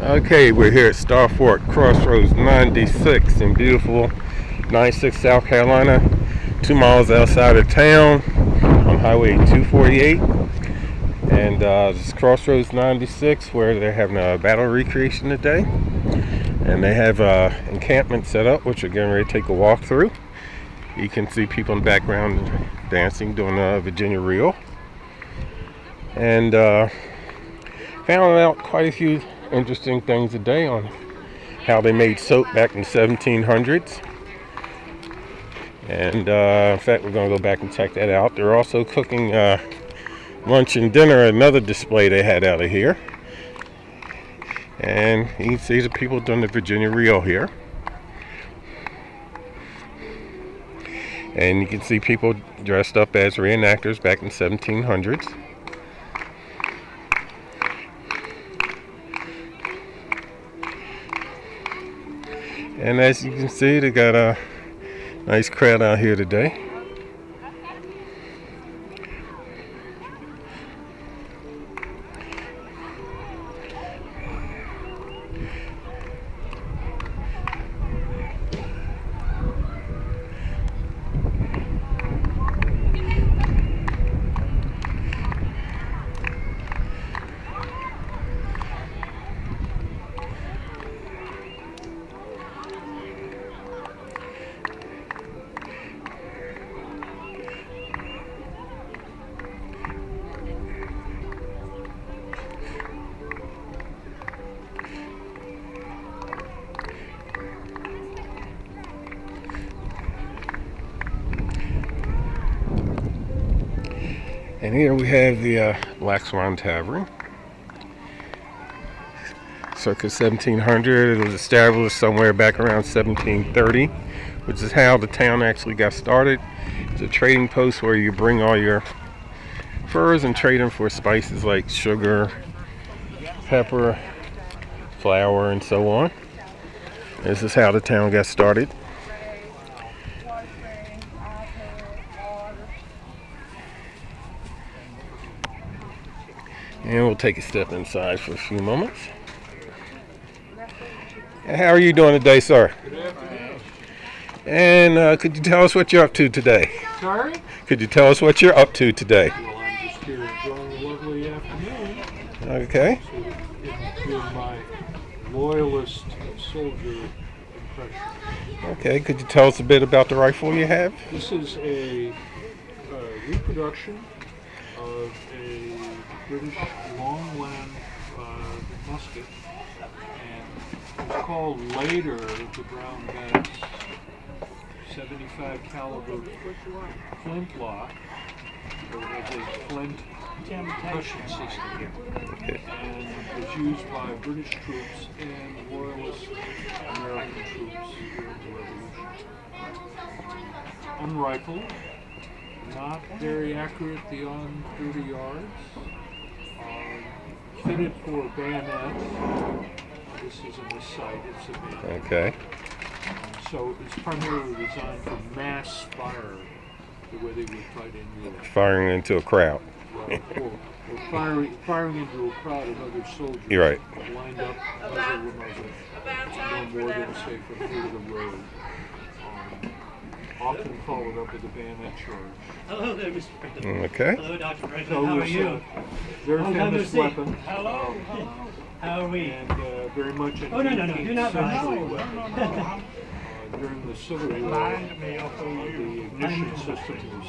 Okay, we're here at Starfort Crossroads 96 in beautiful 96 South Carolina, 2 miles outside of town on Highway 248. And this is Crossroads 96 where they're having a battle recreation today. And they have encampment set up, which we're getting ready to take a walk through. You can see people in the background dancing, doing a Virginia reel. And found out quite a few interesting things today on how they made soap back in the 1700s. And in fact, we're going to go back and check that out. They're also cooking lunch and dinner at another display they had out of here. And you can see the people doing the Virginia reel here. And you can see people dressed up as reenactors back in the 1700s. And as you can see, they got a nice crowd out here today. And here we have the Black Swan Tavern. Circa 1700, it was established somewhere back around 1730, which is how the town actually got started. It's a trading post where you bring all your furs and trade them for spices like sugar, pepper, flour, and so on. This is how the town got started. And we'll take a step inside for a few moments. How are you doing today, sir? Good afternoon. And could you tell us what you're up to today? Sorry? Could you tell us what you're up to today? Well, I'm just here enjoying a lovely afternoon. Okay. So, doing my loyalist soldier impression. Okay, could you tell us a bit about the rifle you have? This is a reproduction of a British long-land musket, and it was called later the Brown Bess 75 caliber flintlock. It was a flint percussion system, and was used by British troops and Royalist American troops during the Revolution. Unrifled, not very accurate beyond 30 yards. Fitted for bayonets. This is in the sight, it's a bayonet. Okay. So it's primarily designed for mass fire, the way they would fight in Europe. Firing into a crowd. Right. Or firing into a crowd of other soldiers. You're right. Lined up, muzzle to muzzle, no more than, say, from here to the road. Often followed up with a bayonet charge. Hello there, Mr. President. Okay. Hello, Dr. President. So How are it's you? a very famous weapon. Hello. How are we? And very much an Oh, no, do not 18th run. century weapon. During the Civil War, the ignition system was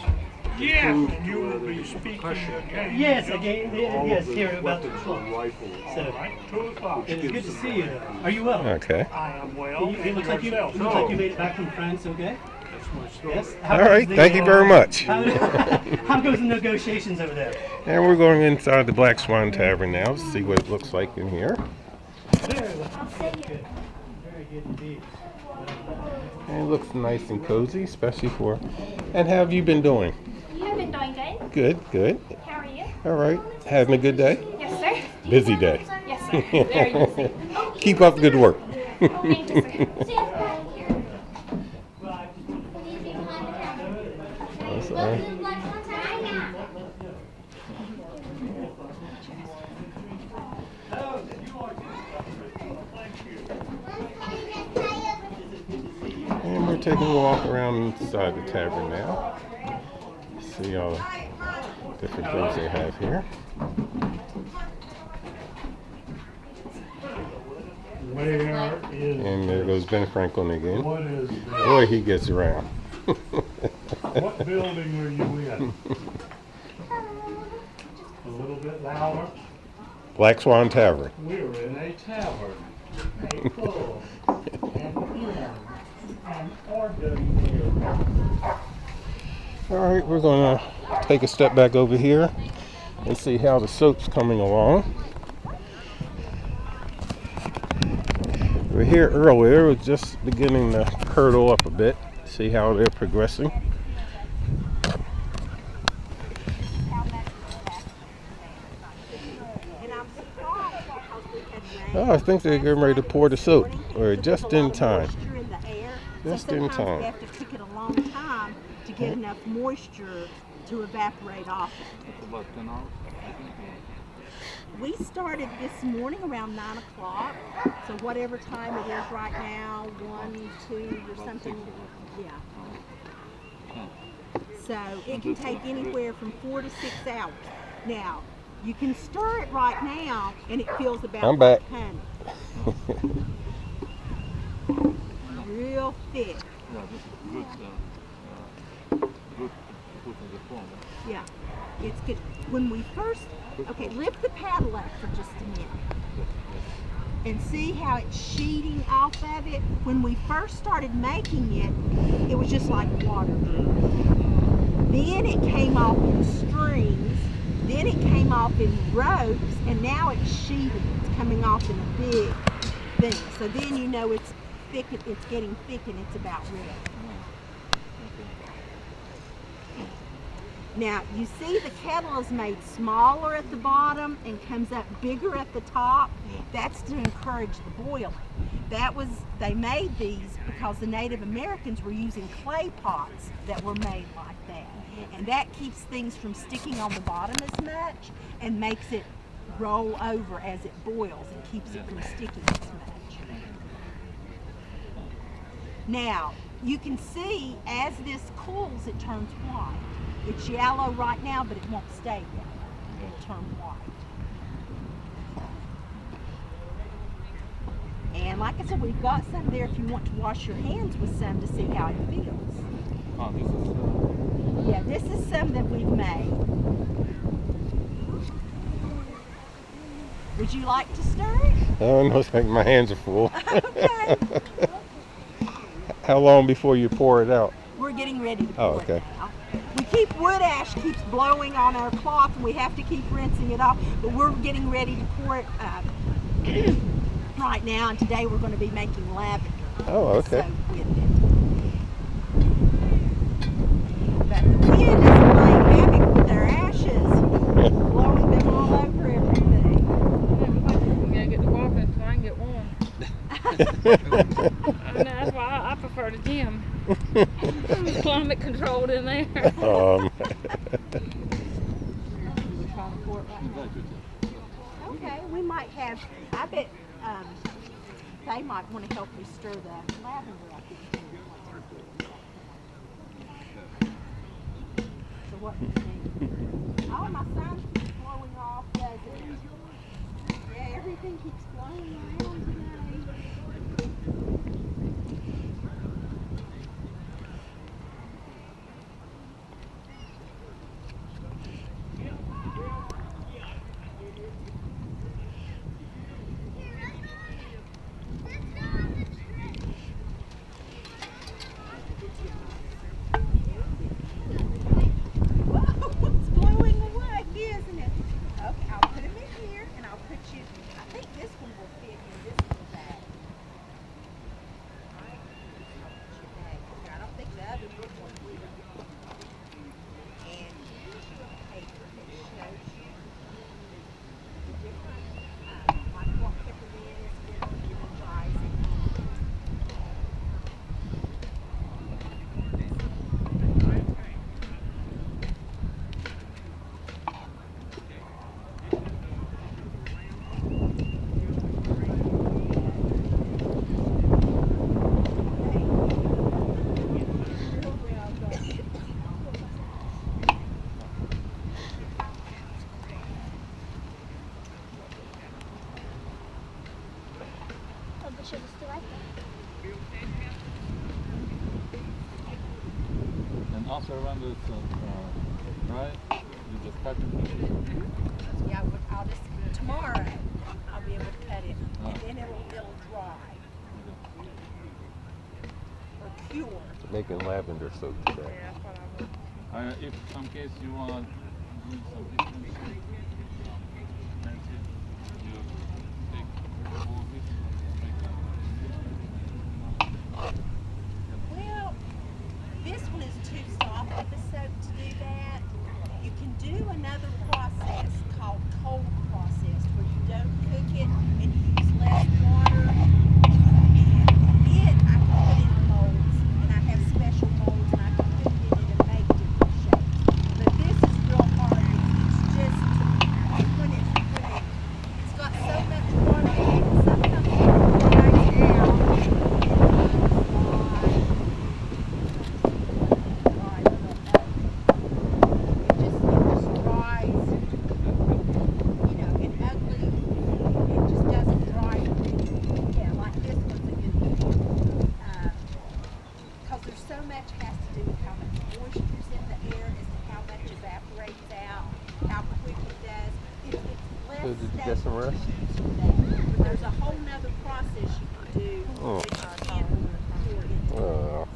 improved you will rather be than speaking percussion. again. Yes, again. All Yes, of here the about weapons 12. were rifles. So, Right, 2 o'clock. it is good to see you. Are you well? Okay. I am well. You look like you yourself? look like you made it back from France, okay? That's my story. Yes. All right, thank you very much. How goes the negotiations over there? And we're going inside the Black Swan Tavern now to see what it looks like in here. Very well. Very good. Very good indeed. And it looks nice and cozy, especially for... And how have you been doing? I've been doing good. Good, good. How are you? All right. Having a good day? Yes, sir. Busy day. Yes, sir. Very busy. Keep up good work. Thank you, sir. That's all right. we're taking a walk around inside the tavern now. See all the different things they have here. Where is, And there goes Ben Franklin again. what is this? Boy, he gets around. What building are you in? A little bit louder. Black Swan Tavern. We're in a tavern, a pub, an inn, an organ. All right, we're gonna take a step back over here and see how the soap's coming along. We're here earlier, it was just beginning to curdle up a bit. See how they're progressing. Oh, I think they're getting ready to pour the soap. We're just in time. Just in time. You have to cook it a long time to get enough moisture to evaporate off it. We started this morning around 9 o'clock, so whatever time it is right now, 1, 2 or something, yeah. So it can take anywhere from 4 to 6 hours. Now, you can stir it right now and it feels about I'm back. like honey. Real thick. Yeah, it's good. When we first, okay, lift the paddle up for just a minute and see how it's sheeting off of it. When we first started making it, it was just like water. Then it came off in strings, then it came off in ropes, and now it's sheeting. It's coming off in a big thing. So then you know it's thick, it's getting thick and it's about ready. Now, you see the kettle is made smaller at the bottom and comes up bigger at the top. That's to encourage the boiling. They made these because the Native Americans were using clay pots that were made like that. And that keeps things from sticking on the bottom as much and makes it roll over as it boils and keeps it from sticking as much. Now, you can see as this cools, it turns white. It's yellow right now, but it won't stay yellow. It'll turn white. And like I said, we've got some there if you want to wash your hands with some to see how it feels. Oh, this is Yeah, this is some that we've made. Would you like to stir it? Oh, no, it's like my hands are full. Okay. How long before you pour it out? We're getting ready to Oh, pour okay. it now. We keep wood ash keeps blowing on our cloth and we have to keep rinsing it off, but we're getting ready to pour it right now, and today we're going to be making lavender. Oh, okay. soap with it. But the wind is playing havoc with our ashes, blowing them all over everything. I'm gonna get the walking so I can get warm. I know, that's why I prefer the gym. It's climate controlled in there. Okay, we might have, I bet they might want to help me stir the lavender up in here. So what do you think? Oh, my sign keeps blowing off, doesn't it? Yeah, everything keeps blowing around today. It's blowing away, isn't it? Okay, I'll put them in here and I'll put you, I think this one will fit in this sugar's still right there. And also around this, right? You just cut it. Yeah, I'll just, tomorrow, I'll be able to cut it, and then it'll dry. Or cure. Making lavender soap today. If some case you want to do some different fancy, you take all of it and make Well, this one is too soft of a soap to do that. You can do another process called cold process, where you don't cook it and you use less water. And it, I can put in molds, and I have special molds, and I can put it in and make different shapes. But this is real hard. It's just when it's got so much water in it, sometimes it dries So did you get some rest? But there's a whole nother process you can do Oh. that you can't pour into.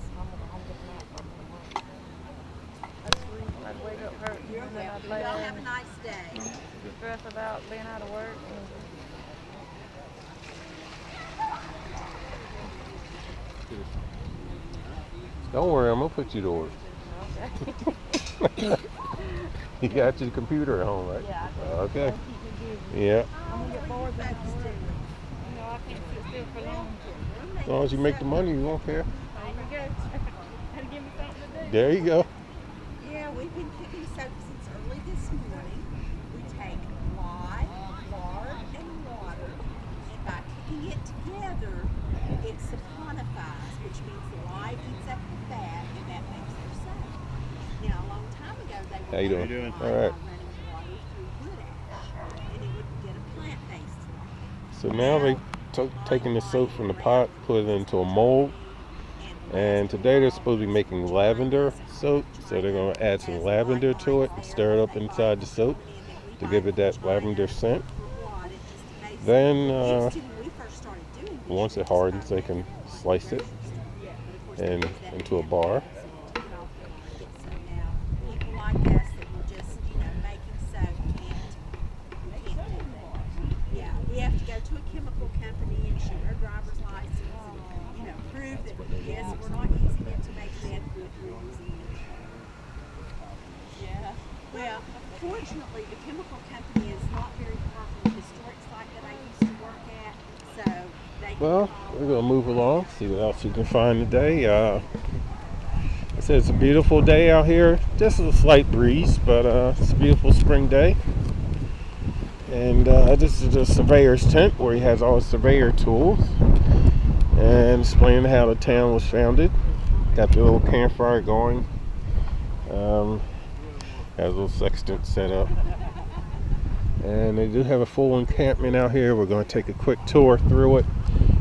I'd wake up hurt You're and then I'd welcome. lay Y'all down have a and nice day. stress about being out of work. Don't worry, I'm gonna put you to work. You got your computer at home, right? Yeah, Okay. keep me busy. Yeah. I'm gonna get bored when I work. You know, I can't sit still for long. As long as you make the money, you won't care. There you go. Gotta give me something to do. There you go. Yeah, we've been cooking soap since early this morning. We take lye, lard, and water, and by cooking it together, it saponifies, which means the lye eats up the fat, and that makes their soap. Now, a long time ago, they were How you doing? making All lye right. by running water through wood ash, and it would get a plant-based lye. So now they taking the soap from the pot, put it into a mold, and today they're supposed to be making lavender soap. So they're going to add some lavender to it and stir it up inside the soap to give it that lavender scent. Then once it hardens, they can slice it and into a bar. People like us that were just, making soap can't do that. Yeah, we have to go to a chemical company and show our driver's license and, prove that, yes, we're not using it to make meth, we're using it. Yeah. Well, fortunately, the chemical company is not very far from the historic site that I used to work at, so they can Well, call we're going to move along, see what else we can find today. It says it's a beautiful day out here. Just a slight breeze, but it's a beautiful spring day. And this is the surveyor's tent where he has all his surveyor tools and explaining how the town was founded. Got the little campfire going. Has a little sextant set up. And they do have a full encampment out here. We're going to take a quick tour through it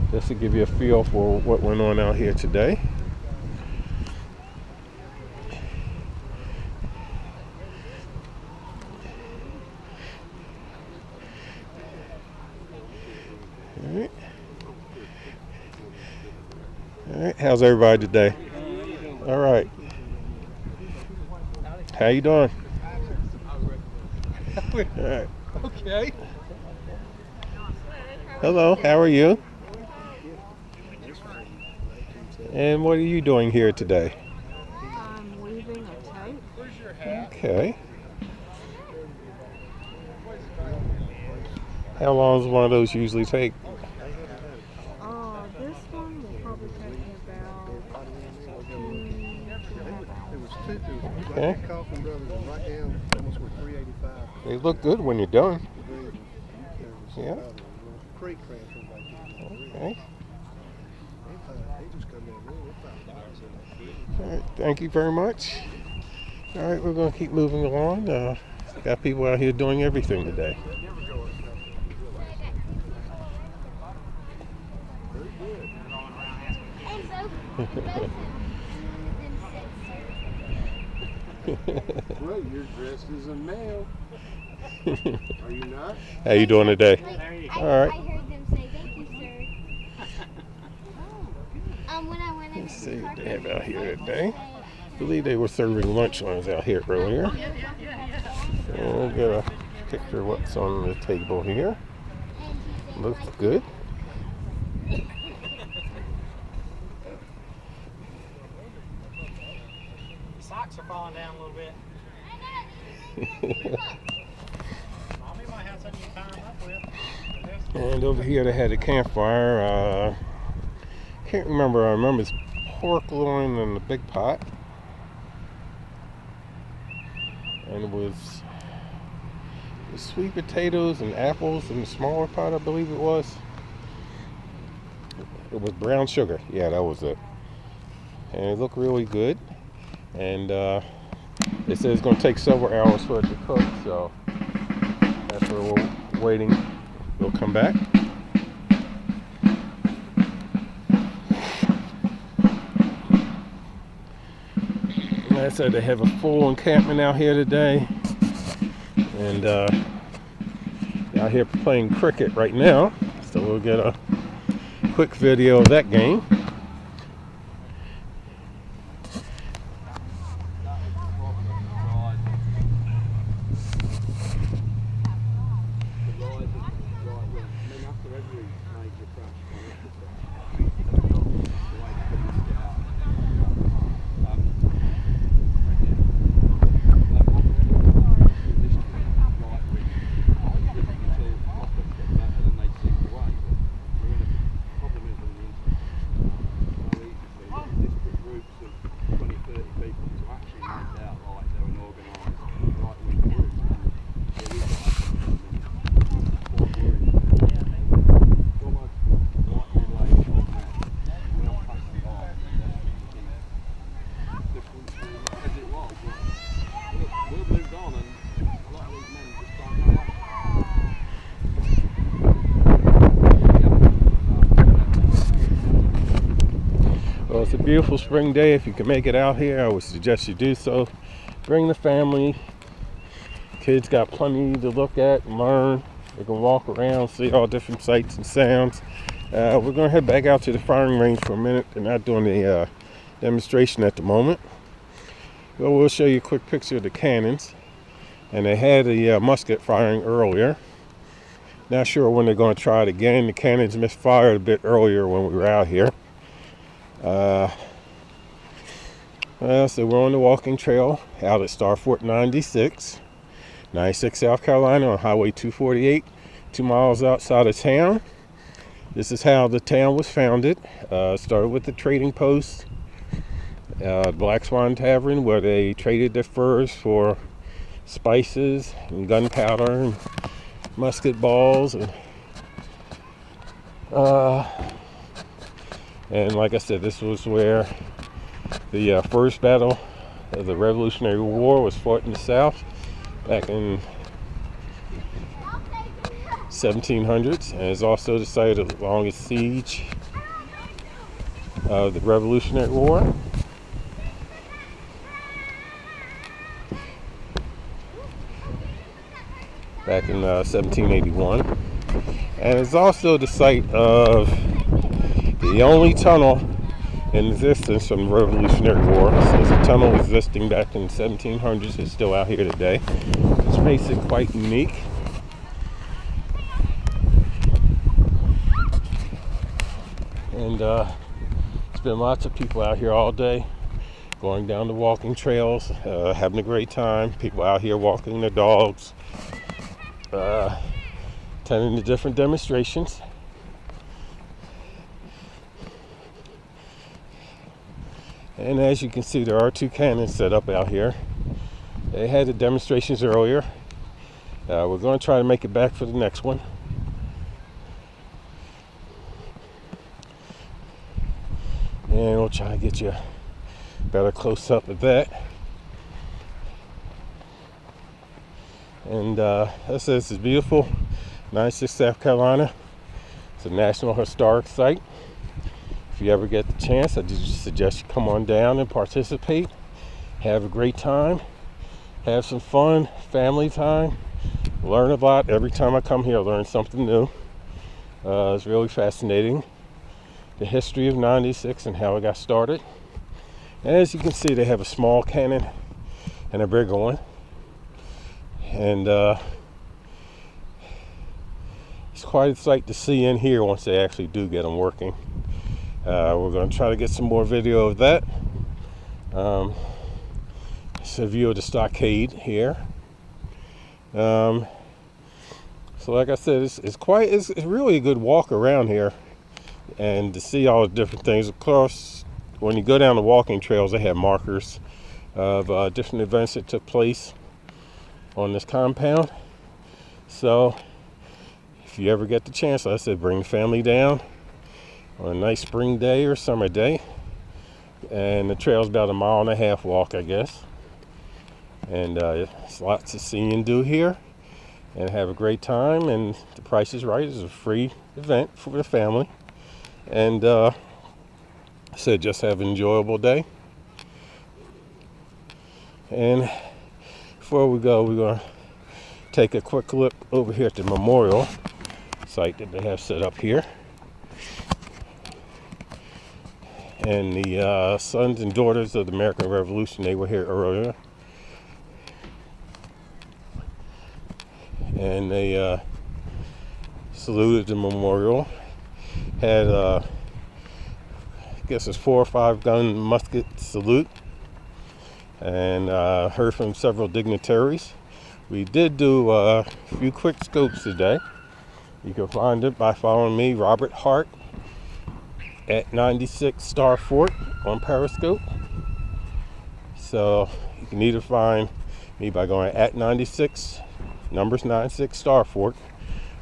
just to give you a feel for what went on out here today. All right, how's everybody today? All right. How you doing? All right. Okay. Hello, how are you? And what are you doing here today? I'm weaving a tape. Okay. How long does one of those usually take? This one will probably take me about 2.5 hours. Okay. Kaufman Brothers and right down almost where 385. They look good when you're done. Yeah. Creek transfer right there. Okay. They just come in there. All right, thank you very much. All right, we're going to keep moving along. Got people out here doing everything today. Well, you're dressed as a male. Are you not? How you doing today? All right. I heard them say thank you, sir. When I went Let's see what they have out here today. I believe they were serving lunch when I was out here earlier. And we'll get a picture of what's on the table here. Looks good. Socks are falling down a little bit. Mommy might have something you can tie them up with. And over here they had a campfire. Can't remember. I remember it's pork loin in the big pot. And it was sweet potatoes and apples in the smaller pot, I believe it was. It was brown sugar. Yeah, that was it. And it looked really good. And it says it's going to take several hours for it to cook, so that's where we're waiting. We'll come back. Like I said, they have a full encampment out here today. And out here playing cricket right now. So we'll get a quick video of that game. Well, it's a beautiful spring day. If you can make it out here, I would suggest you do so. Bring the family. Kids got plenty to look at and learn. They can walk around, see all different sights and sounds. We're going to head back out to the firing range for a minute. They're not doing the demonstration at the moment. But we'll show you a quick picture of the cannons. And they had a musket firing earlier. Not sure when they're going to try it again. The cannons misfired a bit earlier when we were out here. So we're on the walking trail out at Star Fort 96 South Carolina on Highway 248, 2 miles outside of town. This is how the town was founded. Started with the trading post, Black Swan Tavern, where they traded their furs for spices and gunpowder and musket balls and like I said, this was where the first battle of the Revolutionary War was fought in the South back in 1700s, and it's also the site of the longest siege of the Revolutionary War. Back in 1781. And it's also the site of the only tunnel in existence from the Revolutionary War. So it's a tunnel existing back in the 1700s. It's still out here today, which makes it quite unique. And there's been lots of people out here all day, going down the walking trails, having a great time. People out here walking their dogs, attending the different demonstrations. And as you can see, there are 2 cannons set up out here. They had the demonstrations earlier. We're going to try to make it back for the next one. And we'll try to get you a better close-up of that. And this is beautiful, 96 South Carolina. It's a National Historic Site. If you ever get the chance, I just suggest you come on down and participate. Have a great time. Have some fun, family time. Learn a lot. Every time I come here, I learn something new. It's really fascinating. The history of 96 and how it got started. And as you can see, they have a small cannon and a bigger one. And it's quite a sight to see in here once they actually do get them working. We're going to try to get some more video of that. It's a view of the stockade here. So like I said, it's really a good walk around here, and to see all the different things. Of course, when you go down the walking trails, they have markers of different events that took place on this compound. So if you ever get the chance, like I said, bring the family down on a nice spring day or summer day. And the trail's about a 1.5 mile walk, I guess. And it's lots to see and do here. And have a great time. And the Price is Right is a free event for the family. And I said, just have an enjoyable day. And before we go, we're going to take a quick look over here at the memorial site that they have set up here. And the sons and daughters of the American Revolution, they were here earlier. And they saluted the memorial. Had, I guess it's 4 or 5 gun musket salute. And heard from several dignitaries. We did do a few quick scopes today. You can find it by following me, Robert Hart, at 96 Star Fort on Periscope. So you can either find me by going at 96, numbers 96 Star Fort,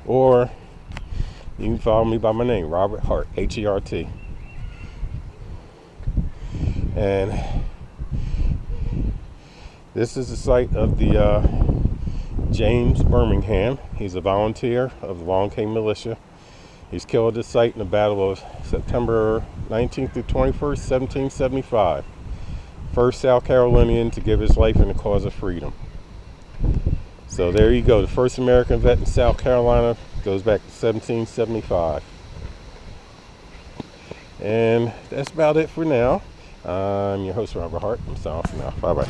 or you can follow me by my name, Robert Hart, H-E-R-T. And this is the site of the James Birmingham. He's a volunteer of the Long King Militia. He's killed at this site in the Battle of September 19th through 21st, 1775. First South Carolinian to give his life in the cause of freedom. So there you go. The first American vet in South Carolina goes back to 1775. And that's about it for now. I'm your host, Robert Hart. I'm signing off for now. Bye-bye.